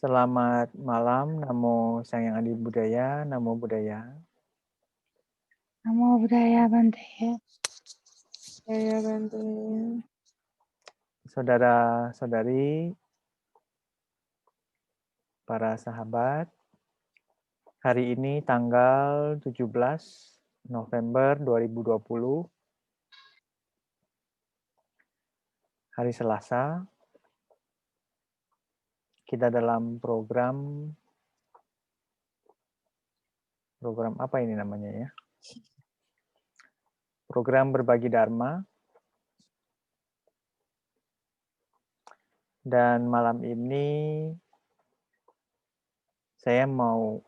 Selamat malam, Namo Sang Adi Budaya, Namo Buddhaya. Namo Buddhaya Bante. Saya Bante. Saudara-saudari, para sahabat, hari ini tanggal 17 November 2020, hari Selasa, kita dalam program apa ini namanya ya? Program berbagi Dharma. Dan malam ini saya mau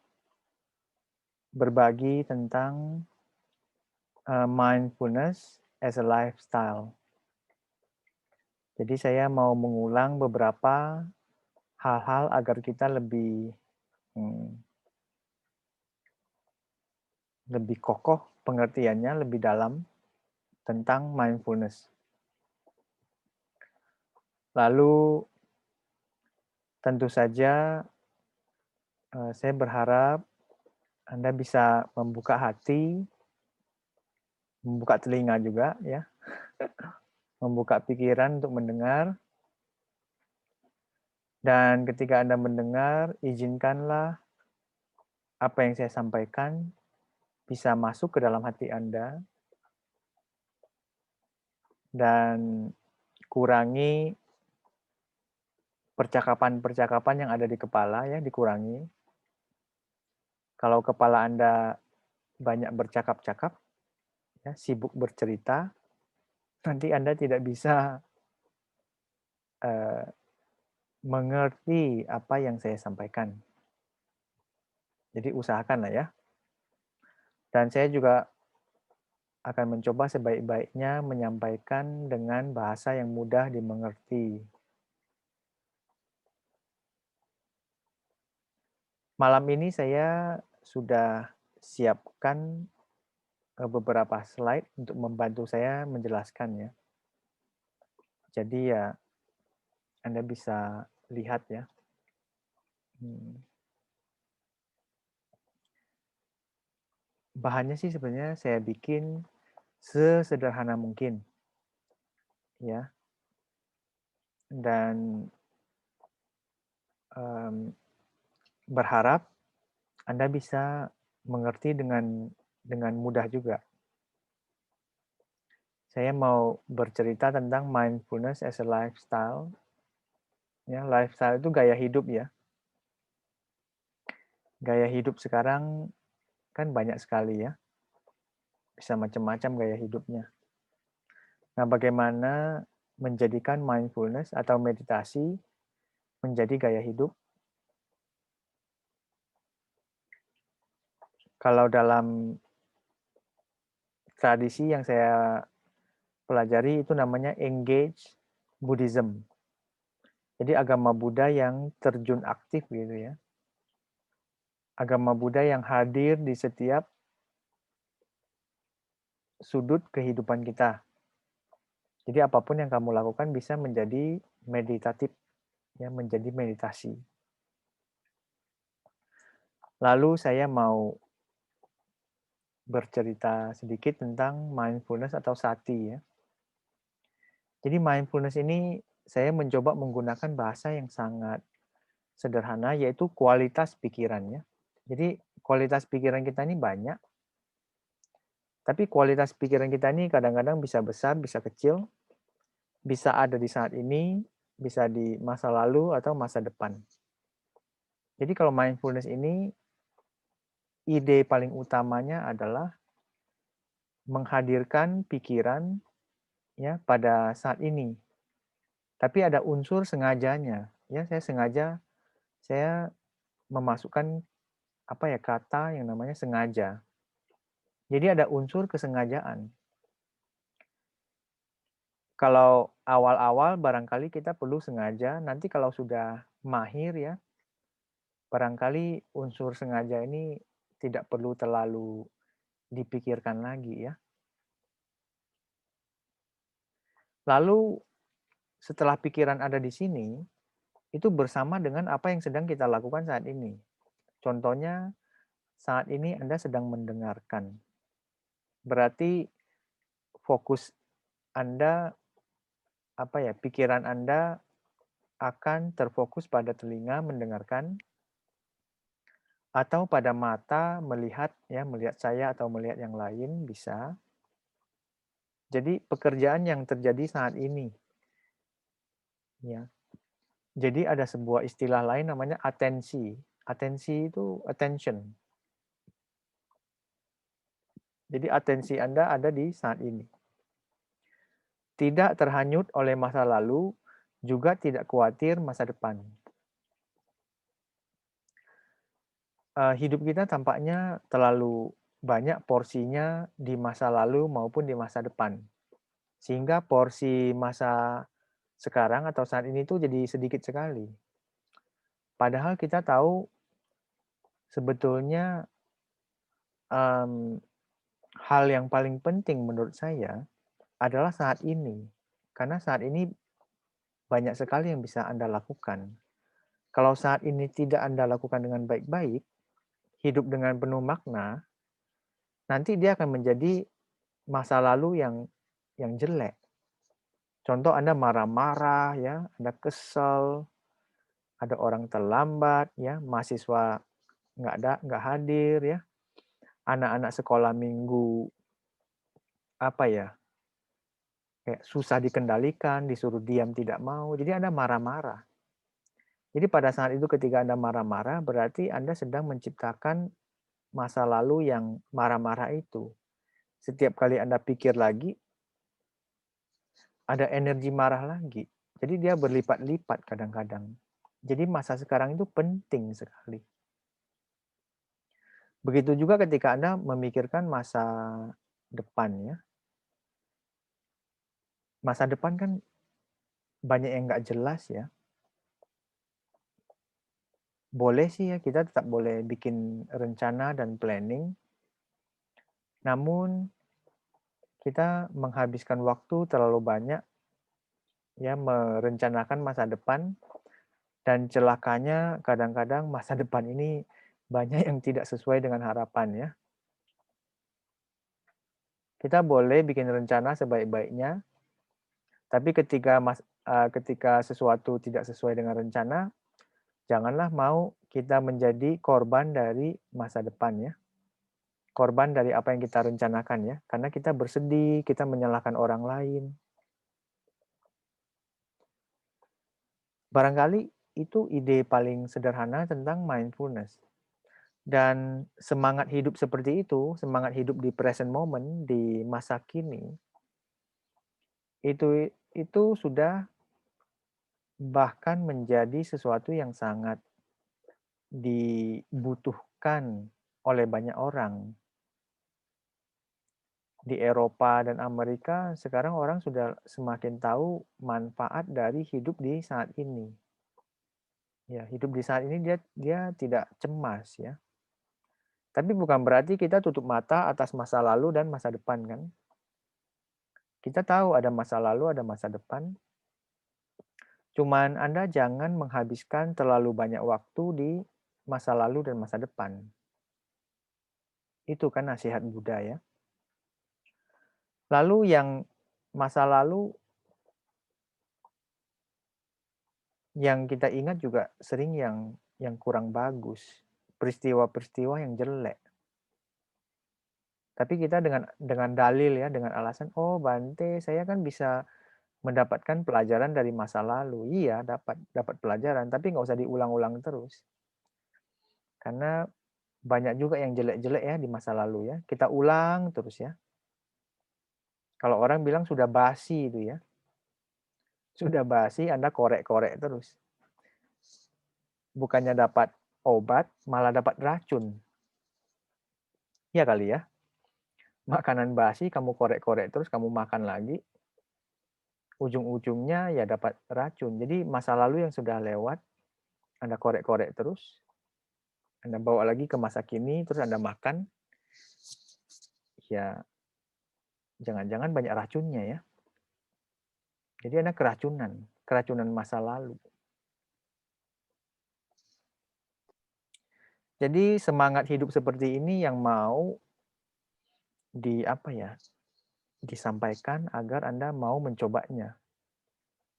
berbagi tentang mindfulness as a lifestyle. Jadi saya mau mengulang beberapa hal-hal agar kita lebih kokoh pengertiannya, lebih dalam tentang mindfulness. Lalu tentu saja saya berharap Anda bisa membuka hati, membuka telinga juga ya, membuka pikiran untuk mendengar. Dan ketika Anda mendengar, izinkanlah apa yang saya sampaikan bisa masuk ke dalam hati Anda dan kurangi percakapan-percakapan yang ada di kepala ya, dikurangi. Kalau kepala Anda banyak bercakap-cakap, ya, sibuk bercerita, nanti Anda tidak bisa mengerti apa yang saya sampaikan. Jadi usahakanlah ya. Dan saya juga akan mencoba sebaik-baiknya menyampaikan dengan bahasa yang mudah dimengerti. Malam ini saya sudah siapkan beberapa slide untuk membantu saya menjelaskan ya. Jadi ya Anda bisa lihat ya. Bahannya sih sebenarnya saya bikin sesederhana mungkin. Ya. Dan berharap Anda bisa mengerti dengan mudah juga. Saya mau bercerita tentang mindfulness as a lifestyle. Ya, lifestyle itu gaya hidup ya. Gaya hidup sekarang kan banyak sekali ya. Bisa macam-macam gaya hidupnya. Nah, bagaimana menjadikan mindfulness atau meditasi menjadi gaya hidup? Kalau dalam tradisi yang saya pelajari itu namanya engage Buddhism. Jadi agama Buddha yang terjun aktif gitu ya. Agama Buddha yang hadir di setiap sudut kehidupan kita. Jadi apapun yang kamu lakukan bisa menjadi meditatif, ya, menjadi meditasi. Lalu saya mau bercerita sedikit tentang mindfulness atau sati ya. Jadi mindfulness ini saya mencoba menggunakan bahasa yang sangat sederhana yaitu kualitas pikirannya. Jadi kualitas pikiran kita ini banyak. Tapi kualitas pikiran kita ini kadang-kadang bisa besar, bisa kecil, bisa ada di saat ini, bisa di masa lalu atau masa depan. Jadi kalau mindfulness ini ide paling utamanya adalah menghadirkan pikiran ya pada saat ini. Tapi ada unsur sengajanya. Ya, saya memasukkan kata yang namanya sengaja. Jadi ada unsur kesengajaan. Kalau awal-awal barangkali kita perlu sengaja, nanti kalau sudah mahir ya, barangkali unsur sengaja ini tidak perlu terlalu dipikirkan lagi ya. Lalu setelah pikiran ada di sini, itu bersama dengan apa yang sedang kita lakukan saat ini. Contohnya, saat ini Anda sedang mendengarkan. Berarti fokus Anda, pikiran Anda akan terfokus pada telinga mendengarkan atau pada mata melihat melihat saya atau melihat yang lain bisa. Jadi pekerjaan yang terjadi saat ini ya. Jadi ada sebuah istilah lain namanya atensi. Atensi itu attention. Jadi atensi Anda ada di saat ini. Tidak terhanyut oleh masa lalu, juga tidak khawatir masa depan. Hidup kita tampaknya terlalu banyak porsinya di masa lalu maupun di masa depan. Sehingga porsi masa sekarang atau saat ini tuh jadi sedikit sekali. Padahal kita tahu sebetulnya hal yang paling penting menurut saya adalah saat ini. Karena saat ini banyak sekali yang bisa Anda lakukan. Kalau saat ini tidak Anda lakukan dengan baik-baik, hidup dengan penuh makna, nanti dia akan menjadi masa lalu yang jelek. Contoh Anda marah-marah ya, Anda kesel, ada orang terlambat ya, mahasiswa nggak hadir ya, anak-anak sekolah minggu kayak susah dikendalikan, disuruh diam tidak mau, jadi Anda marah-marah. Jadi pada saat itu ketika Anda marah-marah, berarti Anda sedang menciptakan masa lalu yang marah-marah itu. Setiap kali Anda pikir lagi, ada energi marah lagi. Jadi dia berlipat-lipat kadang-kadang. Jadi masa sekarang itu penting sekali. Begitu juga ketika Anda memikirkan masa depan ya. Masa depan kan banyak yang nggak jelas ya. Boleh sih ya, kita tetap boleh bikin rencana dan planning. Namun kita menghabiskan waktu terlalu banyak ya merencanakan masa depan, dan celakanya kadang-kadang masa depan ini banyak yang tidak sesuai dengan harapan ya. Kita boleh bikin rencana sebaik-baiknya, tapi ketika sesuatu tidak sesuai dengan rencana, janganlah mau kita menjadi korban dari masa depan ya. Korban dari apa yang kita rencanakan ya, karena kita bersedih, kita menyalahkan orang lain. Barangkali itu ide paling sederhana tentang mindfulness. Dan semangat hidup seperti itu, semangat hidup di present moment, di masa kini, itu sudah bahkan menjadi sesuatu yang sangat dibutuhkan oleh banyak orang. Di Eropa dan Amerika sekarang orang sudah semakin tahu manfaat dari hidup di saat ini. Ya, hidup di saat ini dia tidak cemas ya. Tapi bukan berarti kita tutup mata atas masa lalu dan masa depan kan. Kita tahu ada masa lalu, ada masa depan. Cuman Anda jangan menghabiskan terlalu banyak waktu di masa lalu dan masa depan. Itu kan nasihat Buddha ya. Lalu yang masa lalu yang kita ingat juga sering yang kurang bagus. Peristiwa-peristiwa yang jelek. Tapi kita dengan dalil ya, dengan alasan, oh Bante, saya kan bisa mendapatkan pelajaran dari masa lalu. Iya, dapat pelajaran, tapi nggak usah diulang-ulang terus. Karena banyak juga yang jelek-jelek ya di masa lalu ya. Kita ulang terus ya. Kalau orang bilang sudah basi itu ya. Sudah basi, Anda korek-korek terus. Bukannya dapat obat, malah dapat racun. Ya kali ya. Makanan basi kamu korek-korek terus, kamu makan lagi. Ujung-ujungnya ya dapat racun. Jadi masa lalu yang sudah lewat, Anda korek-korek terus. Anda bawa lagi ke masa kini, terus Anda makan. Ya, jangan-jangan banyak racunnya ya. Jadi Anda keracunan masa lalu. Jadi semangat hidup seperti ini yang mau disampaikan agar Anda mau mencobanya.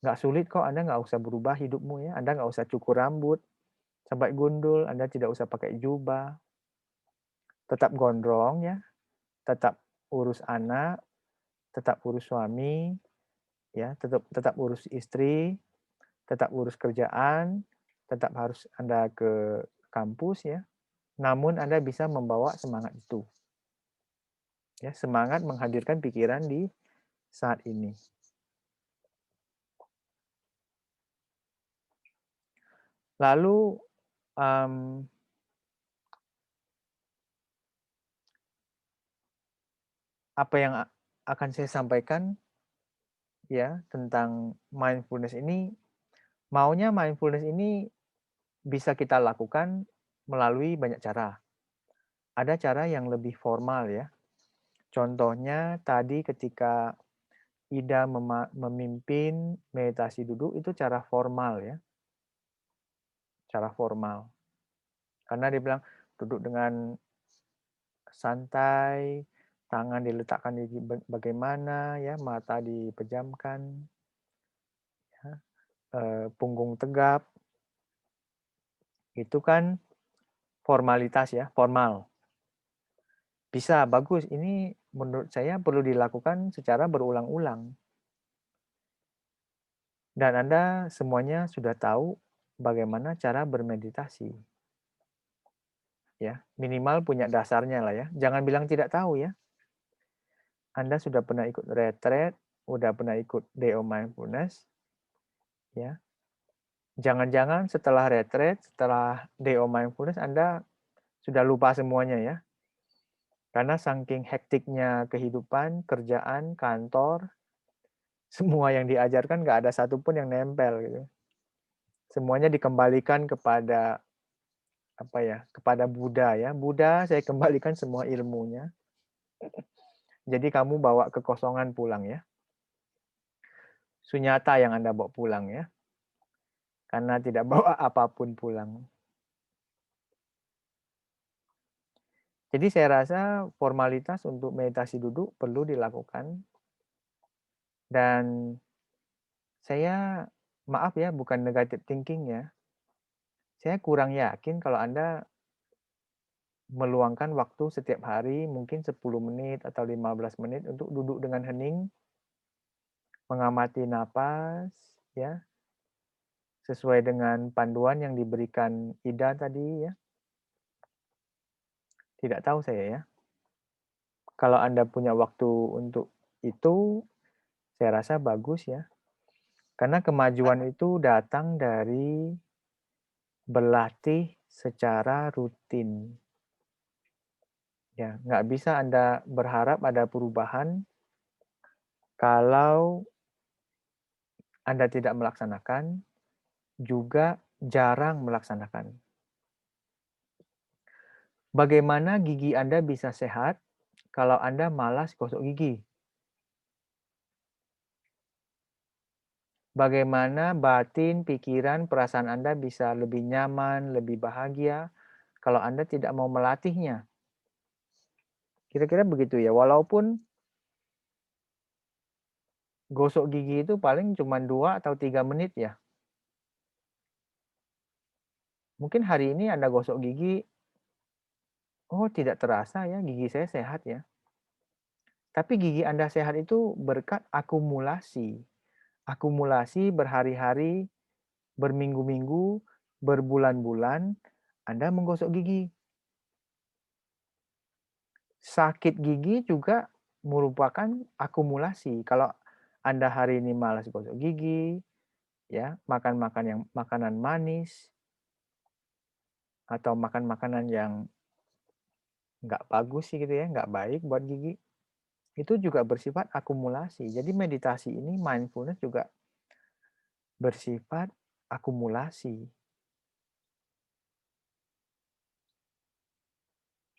Nggak sulit kok, Anda nggak usah berubah hidupmu ya, Anda nggak usah cukur rambut sampai gundul, Anda tidak usah pakai jubah, tetap gondrong ya, tetap urus anak, tetap urus suami, ya, tetap tetap urus istri, tetap urus kerjaan, tetap harus Anda ke kampus ya, namun Anda bisa membawa semangat itu. Ya, semangat menghadirkan pikiran di saat ini. Lalu apa yang akan saya sampaikan ya tentang mindfulness ini, maunya mindfulness ini bisa kita lakukan melalui banyak cara. Ada cara yang lebih formal ya. Contohnya tadi ketika Ida memimpin meditasi duduk itu cara formal ya. Cara formal. Karena dia bilang duduk dengan santai, tangan diletakkan di bagaimana ya, mata dipejamkan, ya, punggung tegap. Itu kan formalitas ya, formal. Bisa, bagus. Ini menurut saya perlu dilakukan secara berulang-ulang. Dan Anda semuanya sudah tahu bagaimana cara bermeditasi. Ya, minimal punya dasarnya lah ya. Jangan bilang tidak tahu ya. Anda sudah pernah ikut retreat, sudah pernah ikut DO mindfulness, ya. Jangan-jangan setelah retreat, setelah DO mindfulness Anda sudah lupa semuanya ya. Karena saking hektiknya kehidupan, kerjaan, kantor, semua yang diajarkan nggak ada satupun yang nempel gitu. Semuanya dikembalikan kepada kepada Buddha ya. Buddha, saya kembalikan semua ilmunya. Jadi kamu bawa kekosongan pulang ya. Sunyata yang Anda bawa pulang ya. Karena tidak bawa apapun pulang. Jadi saya rasa formalitas untuk meditasi duduk perlu dilakukan. Dan saya, maaf ya, bukan negative thinking ya. Saya kurang yakin kalau Anda meluangkan waktu setiap hari mungkin 10 menit atau 15 menit untuk duduk dengan hening, mengamati napas, ya, sesuai dengan panduan yang diberikan Ida tadi ya. Tidak tahu saya ya. Kalau Anda punya waktu untuk itu, saya rasa bagus ya. Karena kemajuan itu datang dari berlatih secara rutin. Ya, nggak bisa Anda berharap ada perubahan kalau Anda tidak melaksanakan, juga jarang melaksanakan. Bagaimana gigi Anda bisa sehat kalau Anda malas gosok gigi? Bagaimana batin, pikiran, perasaan Anda bisa lebih nyaman, lebih bahagia kalau Anda tidak mau melatihnya? Kira-kira begitu ya, walaupun gosok gigi itu paling cuma 2 atau 3 menit ya. Mungkin hari ini Anda gosok gigi, oh tidak terasa ya gigi saya sehat ya. Tapi gigi Anda sehat itu berkat akumulasi. Akumulasi berhari-hari, berminggu-minggu, berbulan-bulan, Anda menggosok gigi. Sakit gigi juga merupakan akumulasi. Kalau Anda hari ini malas gosok gigi, ya, makanan manis, atau makan makanan yang nggak bagus sih gitu ya, nggak baik buat gigi, itu juga bersifat akumulasi. Jadi meditasi ini, mindfulness juga bersifat akumulasi.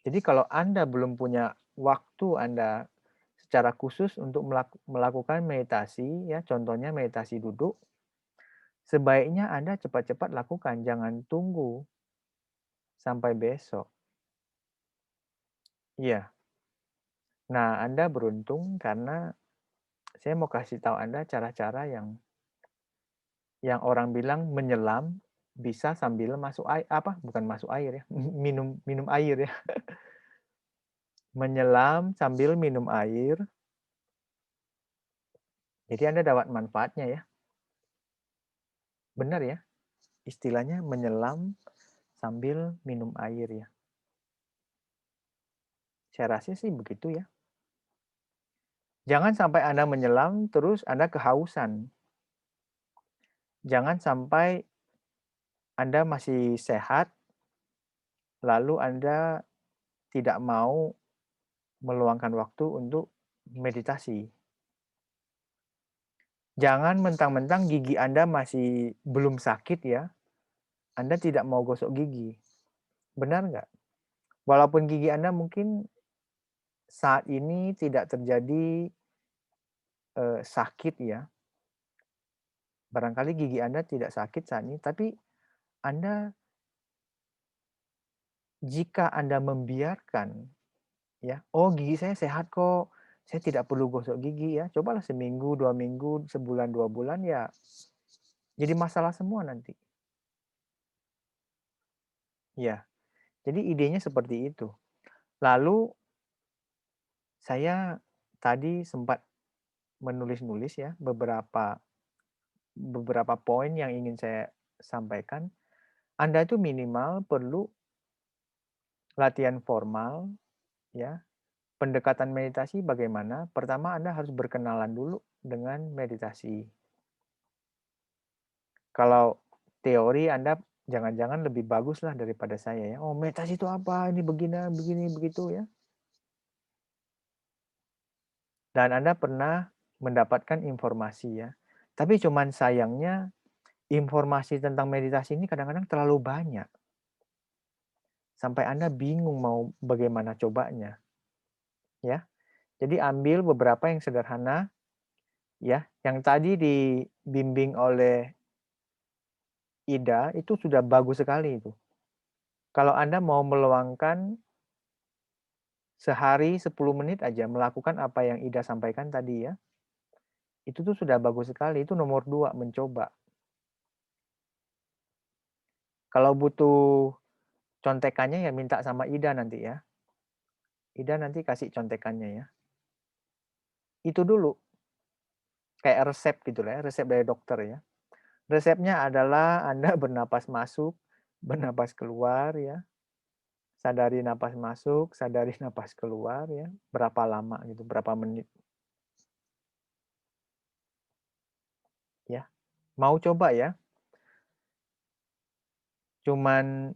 Jadi kalau Anda belum punya waktu Anda secara khusus untuk melakukan meditasi, ya contohnya meditasi duduk, sebaiknya Anda cepat-cepat lakukan, jangan tunggu Sampai besok. Iya. Nah, Anda beruntung karena saya mau kasih tahu Anda cara-cara yang orang bilang menyelam bisa sambil masuk air apa, bukan masuk air ya, minum minum air ya. Menyelam sambil minum air, jadi Anda dapat manfaatnya ya. Benar ya, istilahnya menyelam sambil minum air ya. Saya rasa sih begitu ya. Jangan sampai Anda menyelam terus Anda kehausan. Jangan sampai Anda masih sehat, lalu Anda tidak mau meluangkan waktu untuk meditasi. Jangan mentang-mentang gigi Anda masih belum sakit ya, Anda tidak mau gosok gigi. Benar nggak? Walaupun gigi Anda mungkin saat ini tidak terjadi sakit ya, barangkali gigi Anda tidak sakit saat ini, tapi Anda jika Anda membiarkan ya, "Oh gigi saya sehat kok, saya tidak perlu gosok gigi ya." Cobalah seminggu, 2 minggu, sebulan, 2 bulan ya jadi masalah semua nanti. Ya, jadi idenya seperti itu. Lalu saya tadi sempat menulis-nulis ya beberapa poin yang ingin saya sampaikan. Anda itu minimal perlu latihan formal ya. Pendekatan meditasi bagaimana? Pertama Anda harus berkenalan dulu dengan meditasi. Kalau teori Anda jangan-jangan lebih bagus lah daripada saya ya. Oh meditasi itu apa? Ini begini, begini, begitu ya. Dan Anda pernah mendapatkan informasi ya. Tapi cuman sayangnya informasi tentang meditasi ini kadang-kadang terlalu banyak. Sampai Anda bingung mau bagaimana cobanya ya. Jadi ambil beberapa yang sederhana ya, yang tadi dibimbing oleh Ida itu sudah bagus sekali itu. Kalau Anda mau meluangkan sehari 10 menit aja melakukan apa yang Ida sampaikan tadi ya, itu tuh sudah bagus sekali, itu nomor 2 mencoba. Kalau butuh contekannya ya minta sama Ida nanti ya. Ida nanti kasih contekannya ya. Itu dulu, kayak resep gitu lah ya, resep dari dokter ya. Resepnya adalah Anda bernapas masuk, bernapas keluar ya. Sadari napas masuk, sadari napas keluar ya. Berapa lama gitu, berapa menit ya. Mau coba ya? Cuman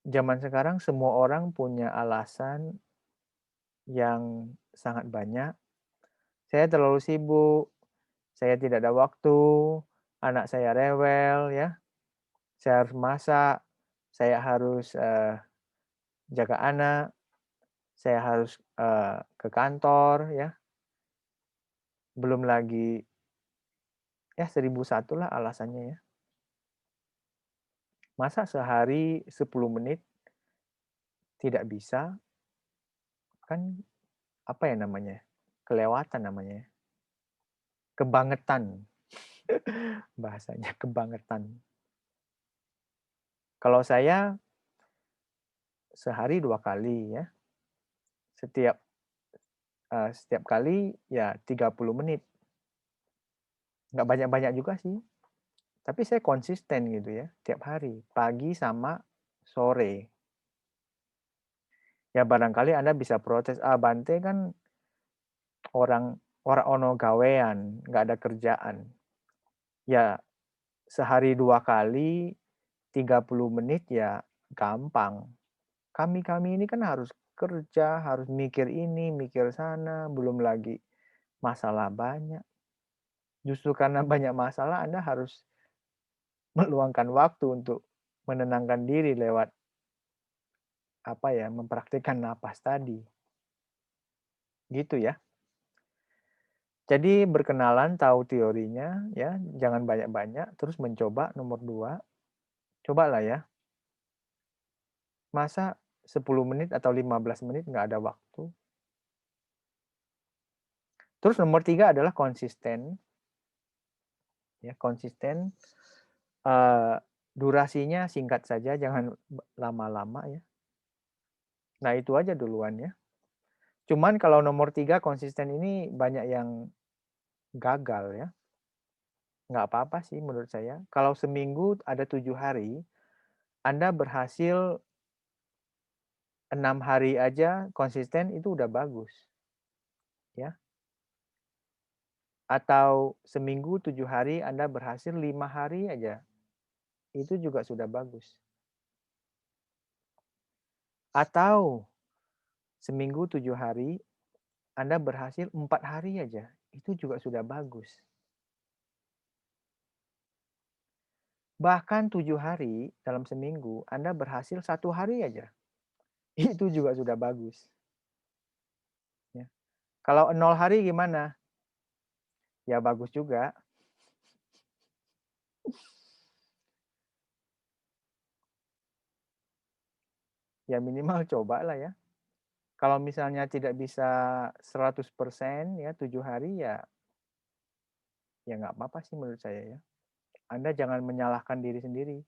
zaman sekarang semua orang punya alasan yang sangat banyak. Saya terlalu sibuk, saya tidak ada waktu, anak saya rewel ya, saya harus masak, saya harus jaga anak, saya harus ke kantor ya, belum lagi ya 1001 lah alasannya ya. Masa sehari 10 menit tidak bisa, kan apa ya namanya, kelewatan namanya ya, kebangetan bahasanya, kebangetan. Kalau saya sehari 2 kali ya, setiap setiap kali ya 30 menit. Nggak banyak-banyak juga sih, tapi saya konsisten gitu ya, tiap hari, pagi sama sore. Ya barangkali Anda bisa protes, "Ah, Bante kan orang orang ono gawean, nggak ada kerjaan." Ya sehari 2 kali, 30 menit ya gampang. Kami-kami ini kan harus kerja, harus mikir ini, mikir sana, belum lagi masalah banyak. Justru karena banyak masalah Anda harus meluangkan waktu untuk menenangkan diri lewat apa ya, mempraktikkan napas tadi. Gitu ya. Jadi berkenalan, tahu teorinya ya, jangan banyak-banyak, terus mencoba nomor 2, cobalah ya. Masa 10 menit atau 15 menit nggak ada waktu? Terus nomor 3 adalah konsisten, ya konsisten, eee, durasinya singkat saja, jangan lama-lama ya. Nah itu aja duluan ya. Cuman kalau nomor 3 konsisten ini banyak yang gagal ya. Nggak apa-apa sih menurut saya. Kalau seminggu ada 7 hari, Anda berhasil 6 hari aja konsisten itu udah bagus, ya. Atau seminggu 7 hari Anda berhasil 5 hari aja, itu juga sudah bagus. Atau seminggu 7 hari Anda berhasil 4 hari aja, itu juga sudah bagus. Bahkan 7 hari dalam seminggu Anda berhasil 1 hari aja, itu juga sudah bagus, ya. Kalau 0 hari gimana? Ya bagus juga. Ya minimal cobalah ya. Kalau misalnya tidak bisa 100% ya 7 hari ya nggak apa-apa sih menurut saya ya. Anda jangan menyalahkan diri sendiri.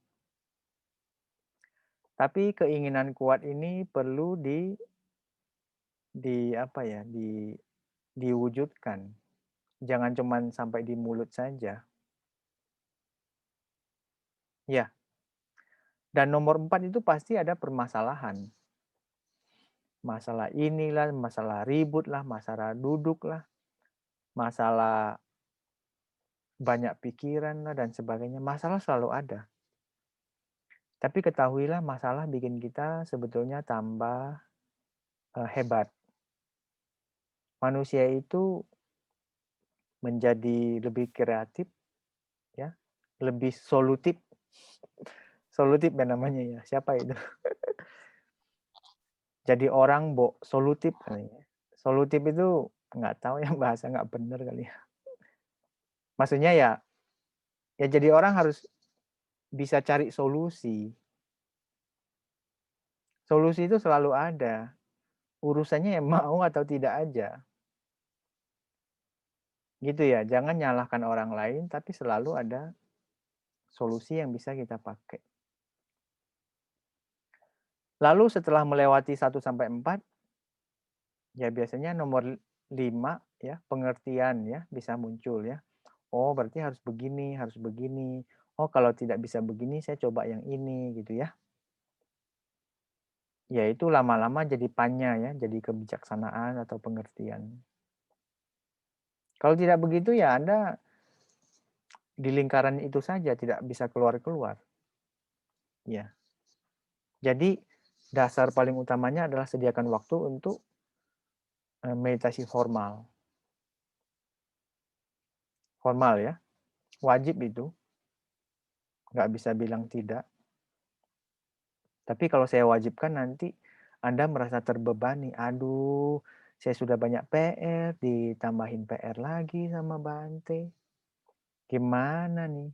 Tapi keinginan kuat ini perlu di apa ya, diwujudkan. Jangan cuman sampai di mulut saja. Ya, dan nomor 4 itu pasti ada permasalahan. Masalah inilah, masalah ribut lah, masalah duduk lah, masalah banyak pikiran lah dan sebagainya. Masalah selalu ada. Tapi ketahuilah masalah bikin kita sebetulnya tambah hebat. Manusia itu menjadi lebih kreatif ya, lebih solutif. Solutif ya namanya ya, siapa itu? Jadi orang solutif kali ya. Solutif itu nggak tahu ya bahasa nggak bener kali ya. Maksudnya ya jadi orang harus bisa cari solusi. Solusi itu selalu ada. Urusannya ya mau atau tidak aja. Gitu ya, jangan nyalahkan orang lain tapi selalu ada solusi yang bisa kita pakai. Lalu setelah melewati 1 sampai 4, ya biasanya nomor 5 ya, pengertian ya bisa muncul ya. Oh, berarti harus begini, harus begini. Oh, kalau tidak bisa begini saya coba yang ini gitu ya. Ya itu lama-lama jadi panya ya, jadi kebijaksanaan atau pengertian. Kalau tidak begitu ya Anda di lingkaran itu saja tidak bisa keluar-keluar. Ya. Jadi dasar paling utamanya adalah sediakan waktu untuk meditasi formal. Formal ya, wajib itu. Nggak bisa bilang tidak. Tapi kalau saya wajibkan nanti Anda merasa terbebani. Aduh, saya sudah banyak PR, ditambahin PR lagi sama Bante. Gimana nih?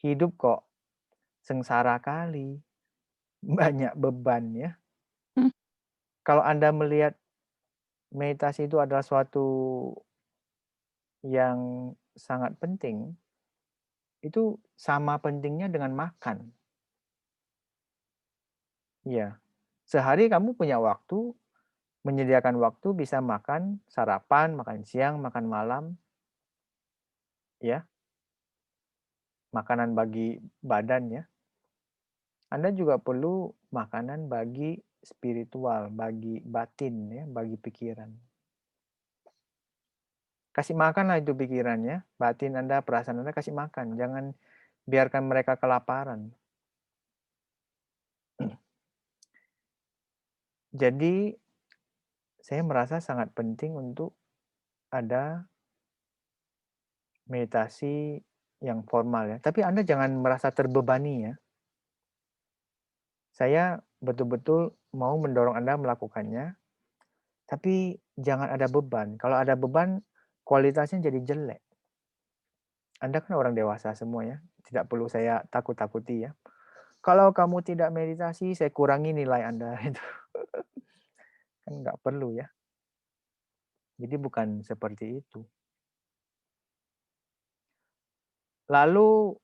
Hidup kok sengsara kali, banyak beban ya. Hmm. Kalau Anda melihat meditasi itu adalah suatu yang sangat penting, itu sama pentingnya dengan makan. Iya. Sehari kamu punya waktu, menyediakan waktu bisa makan sarapan, makan siang, makan malam, ya, makanan bagi badan ya. Anda juga perlu makanan bagi spiritual, bagi batin ya, bagi pikiran. Kasih makanlah itu pikirannya, batin Anda, perasaan Anda kasih makan, jangan biarkan mereka kelaparan. Jadi saya merasa sangat penting untuk ada meditasi yang formal ya. Tapi Anda jangan merasa terbebani ya. Saya betul-betul mau mendorong Anda melakukannya, tapi jangan ada beban. Kalau ada beban, kualitasnya jadi jelek. Anda kan orang dewasa semua ya, tidak perlu saya takut-takuti ya. kalau kamu tidak meditasi, saya kurangi nilai Anda. Itu kan nggak perlu ya. Jadi bukan seperti itu. Lalu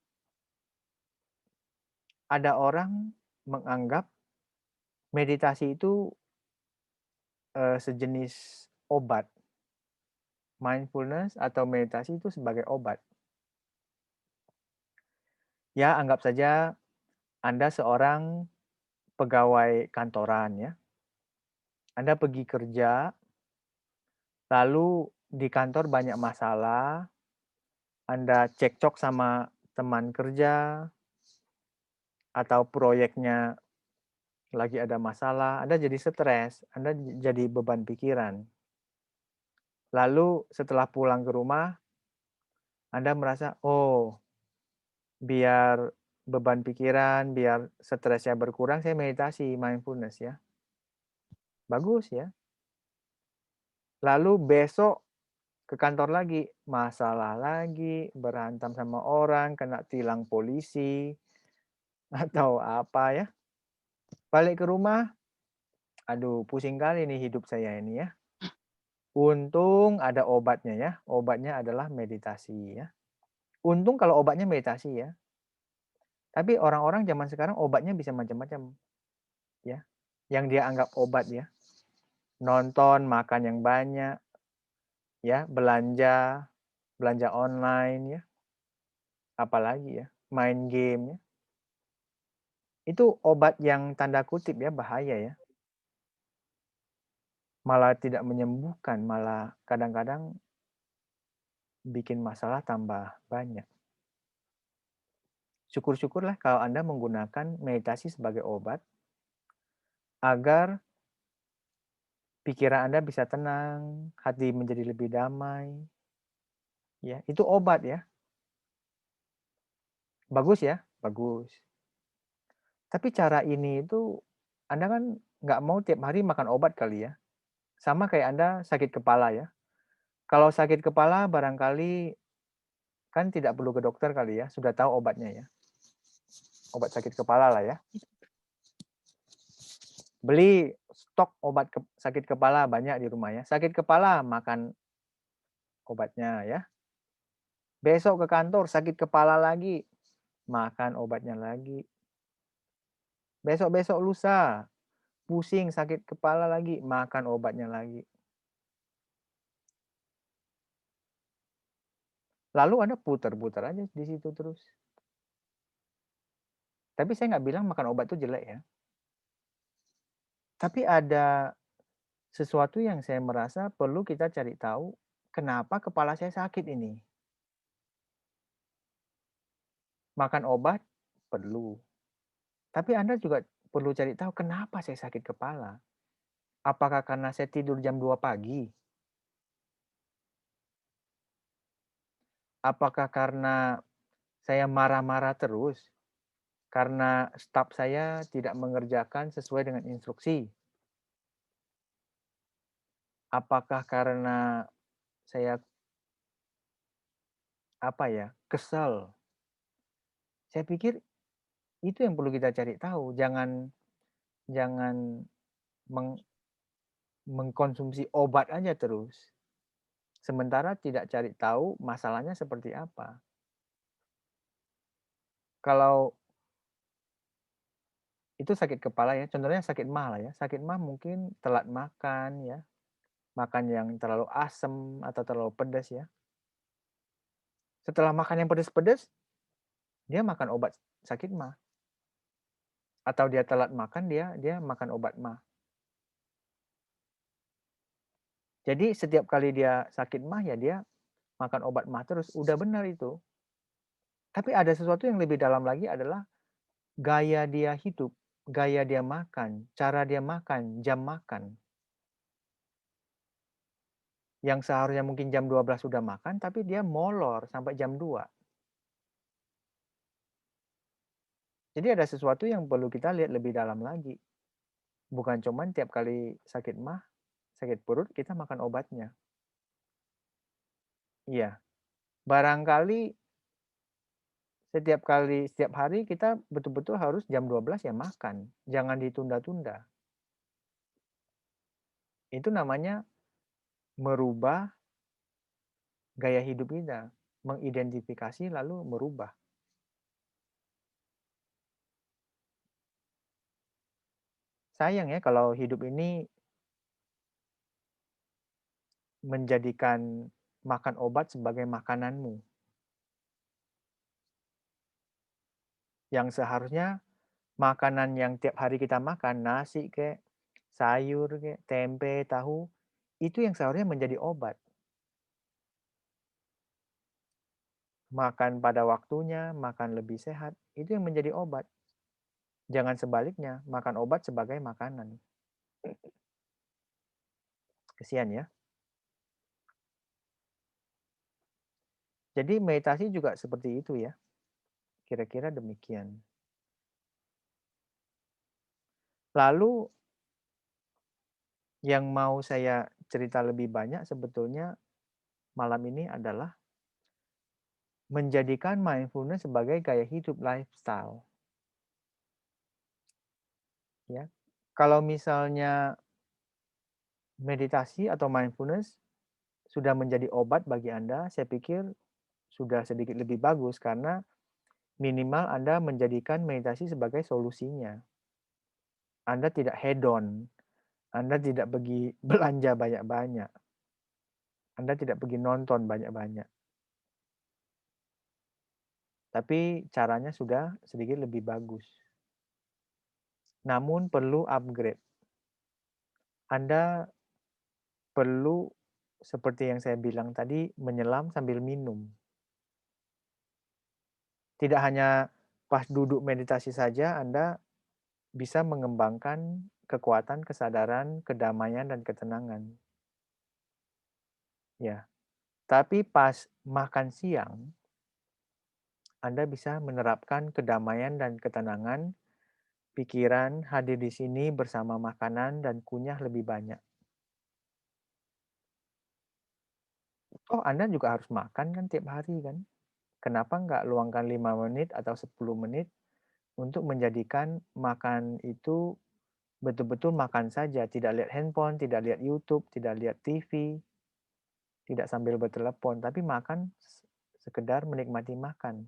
ada orang menganggap meditasi itu sejenis obat. Mindfulness atau meditasi itu sebagai obat. Ya, anggap saja Anda seorang pegawai kantoran ya. Anda pergi kerja, lalu di kantor banyak masalah, Anda cekcok sama teman kerja, atau proyeknya lagi ada masalah, Anda jadi stres, Anda jadi beban pikiran. Lalu setelah pulang ke rumah, Anda merasa, oh, biar beban pikiran, biar stresnya berkurang, saya meditasi, mindfulness ya. Bagus ya. Lalu besok ke kantor lagi, masalah lagi, berantem sama orang, kena tilang polisi, atau apa ya. Balik ke rumah, aduh pusing kali nih hidup saya ini ya. Untung ada obatnya ya, obatnya adalah meditasi ya. Untung kalau obatnya meditasi ya. Tapi orang-orang zaman sekarang obatnya bisa macam-macam ya. Yang dia anggap obat ya. Nonton, makan yang banyak, ya, belanja online ya. Apalagi ya, main game ya. Itu obat yang tanda kutip ya, bahaya ya. Malah tidak menyembuhkan, malah kadang-kadang bikin masalah tambah banyak. Syukur-syukurlah kalau Anda menggunakan meditasi sebagai obat agar pikiran Anda bisa tenang, hati menjadi lebih damai. Ya, itu obat ya. Bagus ya, bagus. Tapi cara ini itu Anda kan nggak mau tiap hari makan obat kali ya. Sama kayak Anda sakit kepala ya. Kalau sakit kepala barangkali kan tidak perlu ke dokter kali ya, sudah tahu obatnya ya. Obat sakit kepala lah ya. Beli stok obat sakit kepala banyak di rumah ya. Sakit kepala makan obatnya ya. Besok ke kantor sakit kepala lagi, makan obatnya lagi. Besok-besok lusa pusing sakit kepala lagi, makan obatnya lagi. Lalu Anda putar-putar aja di situ terus. Tapi saya nggak bilang makan obat itu jelek ya. Tapi ada sesuatu yang saya merasa perlu kita cari tahu, kenapa kepala saya sakit ini. Makan obat perlu. Tapi Anda juga perlu cari tahu kenapa saya sakit kepala. Apakah karena saya tidur jam 2 pagi? Apakah karena saya marah-marah terus? Karena staf saya tidak mengerjakan sesuai dengan instruksi? Apakah karena saya kesal? Saya pikir itu yang perlu kita cari tahu. Jangan mengkonsumsi obat aja terus. Sementara tidak cari tahu masalahnya seperti apa. Kalau itu sakit kepala ya, contohnya sakit mah lah ya. Sakit mah mungkin telat makan ya, makan yang terlalu asam atau terlalu pedas ya. Setelah makan yang pedas-pedas, dia makan obat sakit mah. Atau dia telat makan, dia makan obat mah. Jadi setiap kali dia sakit mah ya dia makan obat mah terus. Udah benar itu. Tapi ada sesuatu yang lebih dalam lagi adalah gaya dia hidup, gaya dia makan, cara dia makan, jam makan. Yang seharusnya mungkin jam 12 sudah makan, tapi dia molor sampai jam 2. Jadi ada sesuatu yang perlu kita lihat lebih dalam lagi. Bukan cuman tiap kali sakit mah, sakit perut, kita makan obatnya. Iya, barangkali setiap hari kita betul-betul harus jam 12 ya makan, jangan ditunda-tunda. Itu namanya merubah gaya hidup kita, mengidentifikasi lalu merubah. Sayang ya kalau hidup ini menjadikan makan obat sebagai makananmu, yang seharusnya makanan yang tiap hari kita makan, nasi kek, sayur kek, tempe, tahu, itu yang seharusnya menjadi obat. Makan pada waktunya, makan lebih sehat, itu yang menjadi obat. Jangan sebaliknya, makan obat sebagai makanan. Kesian ya. Jadi meditasi juga seperti itu ya. Kira-kira demikian. Lalu yang mau saya cerita lebih banyak sebetulnya malam ini adalah menjadikan mindfulness sebagai gaya hidup lifestyle. Ya. Kalau misalnya meditasi atau mindfulness sudah menjadi obat bagi Anda, saya pikir sudah sedikit lebih bagus karena minimal Anda menjadikan meditasi sebagai solusinya. Anda tidak hedon, Anda tidak pergi belanja banyak-banyak, Anda tidak pergi nonton banyak-banyak. Tapi caranya sudah sedikit lebih bagus. Namun perlu upgrade. Anda perlu seperti yang saya bilang tadi, menyelam sambil minum. Tidak hanya pas duduk meditasi saja Anda bisa mengembangkan kekuatan kesadaran, kedamaian, dan ketenangan. Ya, tapi pas makan siang, Anda bisa menerapkan kedamaian dan ketenangan, pikiran hadir di sini bersama makanan dan kunyah lebih banyak. Oh, Anda juga harus makan kan tiap hari kan? Kenapa nggak luangkan 5 menit atau 10 menit untuk menjadikan makan itu betul-betul makan saja, tidak lihat handphone, tidak lihat YouTube, tidak lihat TV, tidak sambil bertelepon, tapi makan sekedar menikmati makan.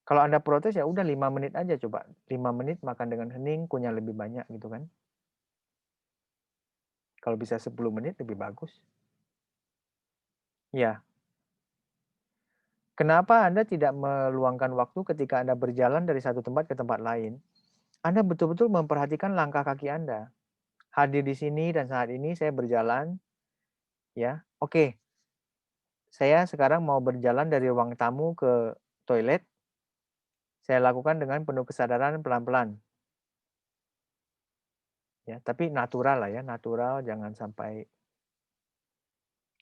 Kalau Anda protes ya udah 5 menit aja coba. 5 menit makan dengan hening, kunyah lebih banyak gitu kan. Kalau bisa 10 menit lebih bagus. Ya. Kenapa Anda tidak meluangkan waktu ketika Anda berjalan dari satu tempat ke tempat lain? Anda betul-betul memperhatikan langkah kaki Anda. Hadir di sini dan saat ini saya berjalan, ya. Oke, saya sekarang mau berjalan dari ruang tamu ke toilet. Saya lakukan dengan penuh kesadaran pelan-pelan. Ya, tapi natural lah ya, natural, jangan sampai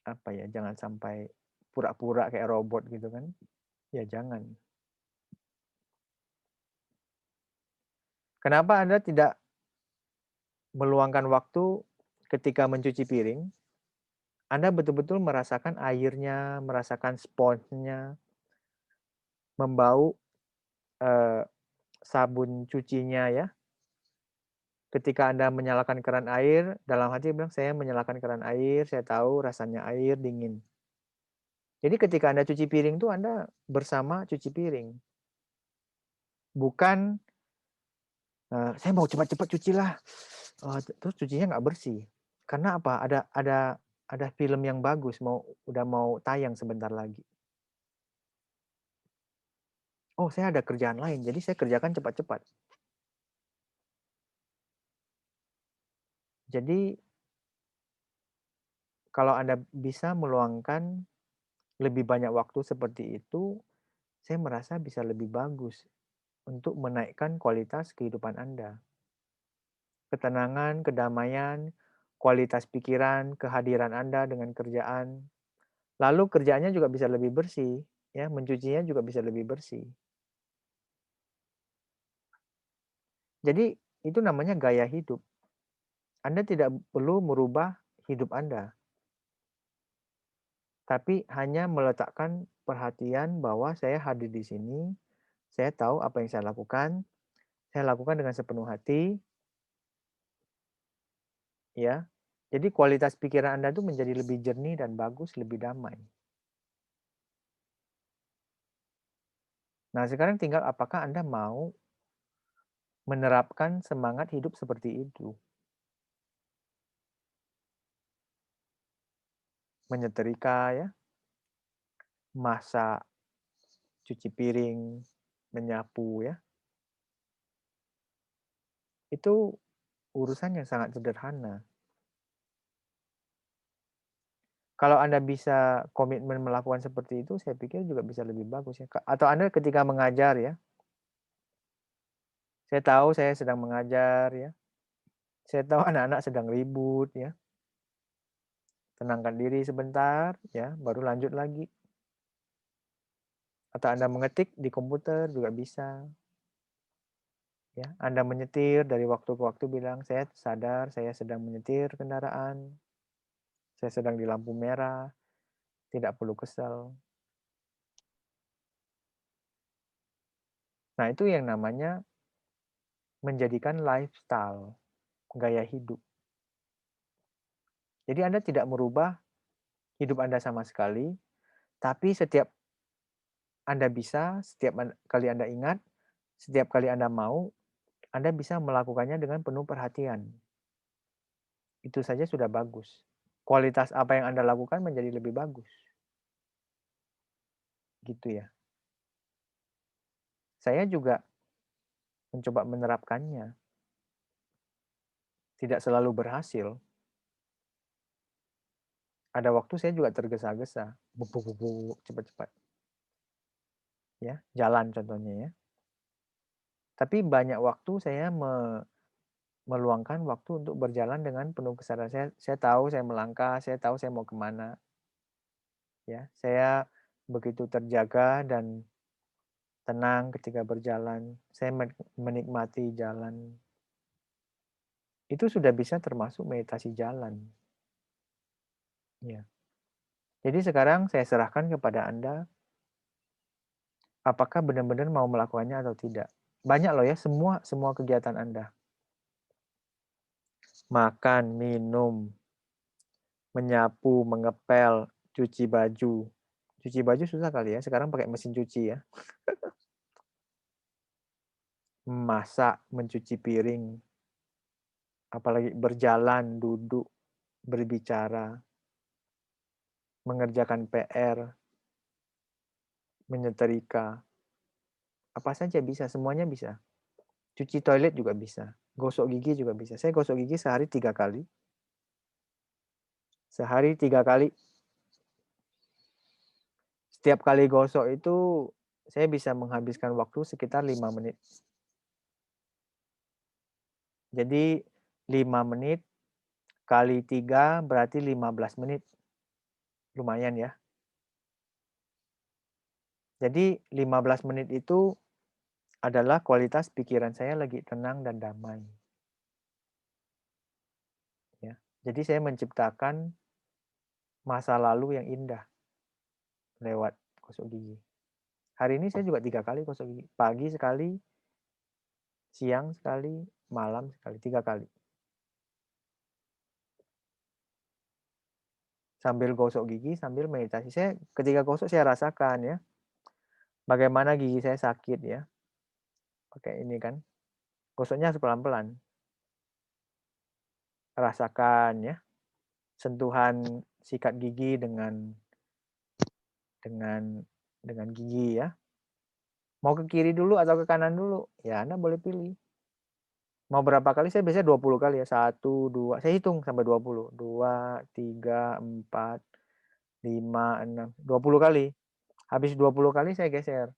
apa ya, jangan sampai pura-pura kayak robot gitu kan. Ya jangan. Kenapa Anda tidak meluangkan waktu ketika mencuci piring? Anda betul-betul merasakan airnya, merasakan sponsnya, membau sabun cucinya ya. Ketika Anda menyalakan keran air, dalam hati bilang, saya menyalakan keran air, saya tahu rasanya air dingin. Jadi ketika Anda cuci piring itu Anda bersama cuci piring. Bukan, saya mau cepat-cepat cucilah, terus cucinya nggak bersih. Karena apa? Ada film yang bagus udah mau tayang sebentar lagi. Oh, saya ada kerjaan lain, jadi saya kerjakan cepat-cepat. Jadi kalau Anda bisa meluangkan lebih banyak waktu seperti itu, saya merasa bisa lebih bagus untuk menaikkan kualitas kehidupan Anda. Ketenangan, kedamaian, kualitas pikiran, kehadiran Anda dengan kerjaan. Lalu kerjaannya juga bisa lebih bersih, ya, mencucinya juga bisa lebih bersih. Jadi itu namanya gaya hidup. Anda tidak perlu merubah hidup Anda, tapi hanya meletakkan perhatian bahwa saya hadir di sini, saya tahu apa yang saya lakukan dengan sepenuh hati, ya. Jadi kualitas pikiran Anda tuh menjadi lebih jernih dan bagus, lebih damai. Nah, sekarang tinggal apakah Anda mau menerapkan semangat hidup seperti itu? Menyetrika ya, masak, cuci piring, menyapu ya. Itu urusan yang sangat sederhana. Kalau Anda bisa komitmen melakukan seperti itu, saya pikir juga bisa lebih bagus ya. Atau Anda ketika mengajar ya, saya tahu saya sedang mengajar ya, saya tahu anak-anak sedang ribut ya, tenangkan diri sebentar ya, baru lanjut lagi. Atau Anda mengetik di komputer juga bisa. Ya, Anda menyetir dari waktu ke waktu bilang, saya sadar saya sedang menyetir kendaraan, saya sedang di lampu merah, tidak perlu kesal. Nah, itu yang namanya menjadikan lifestyle, gaya hidup. Jadi Anda tidak merubah hidup Anda sama sekali, tapi setiap Anda bisa, setiap kali Anda ingat, setiap kali Anda mau, Anda bisa melakukannya dengan penuh perhatian. Itu saja sudah bagus. Kualitas apa yang Anda lakukan menjadi lebih bagus. Gitu ya. Saya juga mencoba menerapkannya. Tidak selalu berhasil. Ada waktu saya juga tergesa-gesa. Buk, cepat-cepat. Ya, jalan contohnya ya. Tapi banyak waktu saya meluangkan waktu untuk berjalan dengan penuh kesadaran. Saya tahu saya melangkah, saya tahu saya mau kemana. Ya, saya begitu terjaga dan tenang ketika berjalan. Saya menikmati jalan. Itu sudah bisa termasuk meditasi jalan. Ya. Jadi sekarang saya serahkan kepada Anda, apakah benar-benar mau melakukannya atau tidak. Banyak loh ya, semua kegiatan Anda. Makan, minum, menyapu, mengepel, cuci baju. Cuci baju susah kali ya, sekarang pakai mesin cuci ya. Masak, mencuci piring, apalagi berjalan, duduk, berbicara, mengerjakan PR, menyetrika. Apa saja bisa, semuanya bisa. Cuci toilet juga bisa. Gosok gigi juga bisa. Saya gosok gigi sehari 3 kali. Sehari 3 kali. Setiap kali gosok itu saya bisa menghabiskan waktu sekitar 5 menit. Jadi 5 menit kali 3 berarti 15 menit. Lumayan ya. Jadi 15 menit itu adalah kualitas pikiran saya lagi tenang dan damai. Ya. Jadi saya menciptakan masa lalu yang indah lewat gosok gigi. Hari ini saya juga 3 kali gosok gigi. Pagi sekali, siang sekali, malam sekali, 3 kali. Sambil gosok gigi, sambil meditasi. Saya ketika gosok saya rasakan ya, bagaimana gigi saya sakit ya. Pakai ini kan, gosoknya harus pelan-pelan. Rasakan ya, sentuhan sikat gigi dengan gigi ya. Mau ke kiri dulu atau ke kanan dulu? Ya Anda boleh pilih. Mau berapa kali? Saya biasanya 20 kali ya. 1, 2, saya hitung sampai 20. 2, 3, 4, 5, 6, 20 kali. Habis 20 kali saya geser.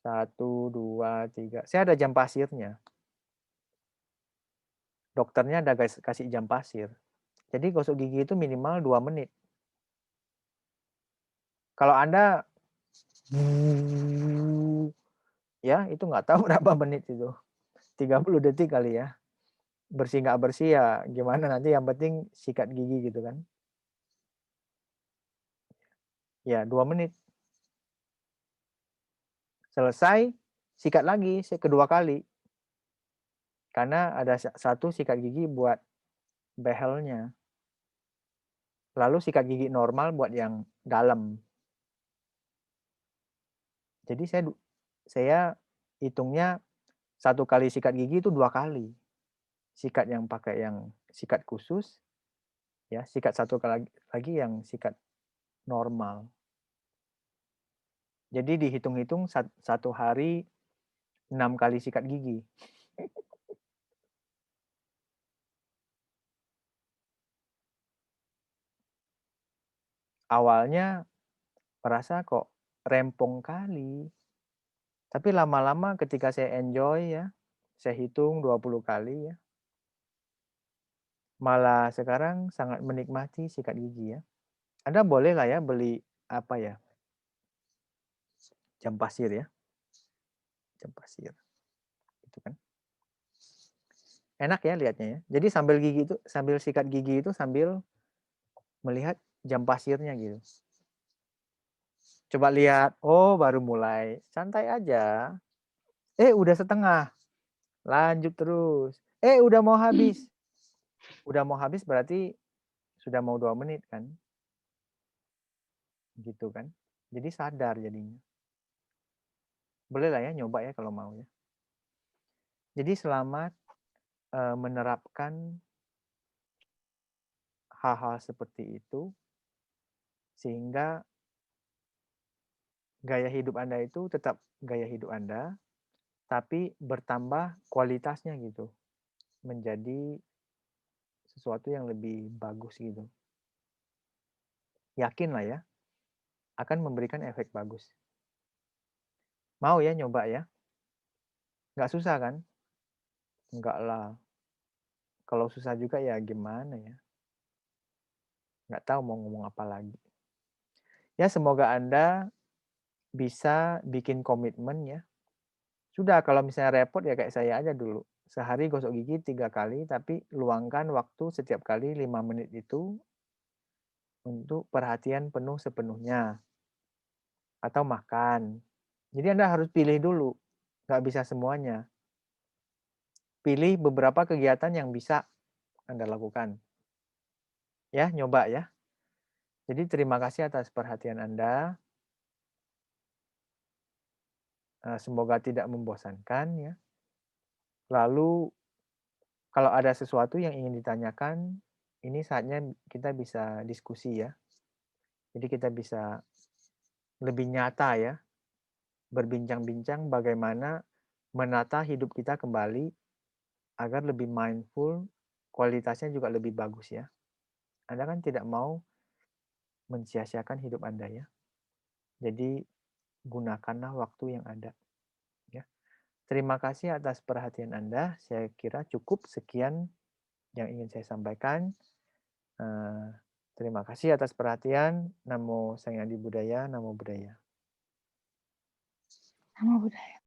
1, 2, 3. Saya ada jam pasirnya. Dokternya ada kasih jam pasir. Jadi gosok gigi itu minimal 2 menit. Kalau Anda ya itu nggak tahu berapa menit itu. 30 detik kali ya. Bersih nggak bersih ya gimana nanti yang penting sikat gigi gitu kan. Ya, 2 menit. Selesai, sikat lagi kedua kali. Karena ada satu sikat gigi buat behelnya. Lalu sikat gigi normal buat yang dalam. Jadi saya hitungnya 1 kali sikat gigi itu 2 kali. Sikat yang pakai yang sikat khusus, ya, sikat 1 kali lagi yang sikat normal. Jadi dihitung-hitung 1 hari 6 kali sikat gigi. Awalnya merasa kok rempong kali. Tapi lama-lama ketika saya enjoy ya, saya hitung 20 kali ya. Malah sekarang sangat menikmati sikat gigi ya. Anda bolehlah ya beli apa ya, jam pasir ya, jam pasir, gitu kan. Enak ya lihatnya ya. Jadi sambil sikat gigi itu sambil melihat jam pasirnya gitu. Coba lihat, oh baru mulai, santai aja. Udah setengah, lanjut terus. Udah mau habis. Udah mau habis berarti sudah mau 2 menit kan. Gitu kan. Jadi sadar jadinya. Boleh lah ya nyoba ya kalau mau ya. Jadi selamat menerapkan hal-hal seperti itu sehingga gaya hidup Anda itu tetap gaya hidup Anda, tapi bertambah kualitasnya gitu. Menjadi sesuatu yang lebih bagus gitu. Yakinlah ya, akan memberikan efek bagus. Mau ya nyoba ya? Nggak susah kan? Enggak lah. Kalau susah juga ya gimana ya? Nggak tahu mau ngomong apa lagi. Ya semoga Anda bisa bikin komitmen ya. Sudah kalau misalnya repot ya kayak saya aja dulu. Sehari gosok gigi 3 kali, tapi luangkan waktu setiap kali 5 menit itu untuk perhatian penuh sepenuhnya. Atau makan. Jadi Anda harus pilih dulu, nggak bisa semuanya. Pilih beberapa kegiatan yang bisa Anda lakukan. Ya, nyoba ya. Jadi terima kasih atas perhatian Anda. Semoga tidak membosankan ya. Lalu kalau ada sesuatu yang ingin ditanyakan, ini saatnya kita bisa diskusi ya. Jadi kita bisa lebih nyata ya, berbincang-bincang bagaimana menata hidup kita kembali agar lebih mindful, kualitasnya juga lebih bagus ya. Anda kan tidak mau mensia-siakan hidup Anda ya. Jadi gunakanlah waktu yang ada ya. Terima kasih atas perhatian Anda. Saya kira cukup sekian yang ingin saya sampaikan. Terima kasih atas perhatian. Namo Sang Adi Budaya, Namo Buddhaya. Nama budaya.